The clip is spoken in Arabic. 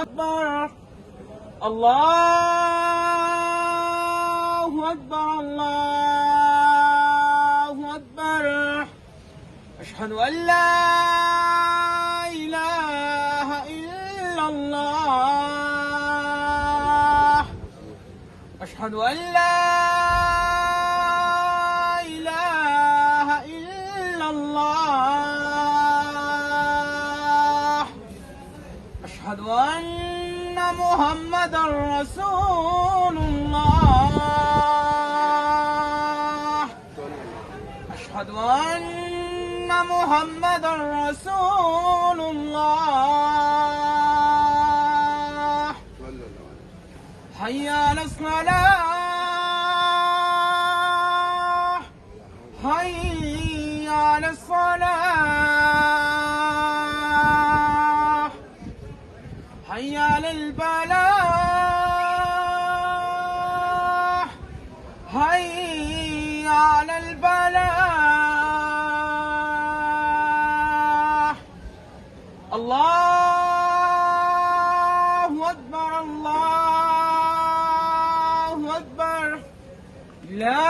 أكبر الله أكبر الله أكبر أشهد أن لا إله إلا الله أشهد أن لا إله إلا الله أشهد أن محمدا رسول الله أشهد أن محمدا رسول الله حي على الصلاة حي على الصلاة حي على الفلاح حي على الفلاح الله أكبر الله أكبر لا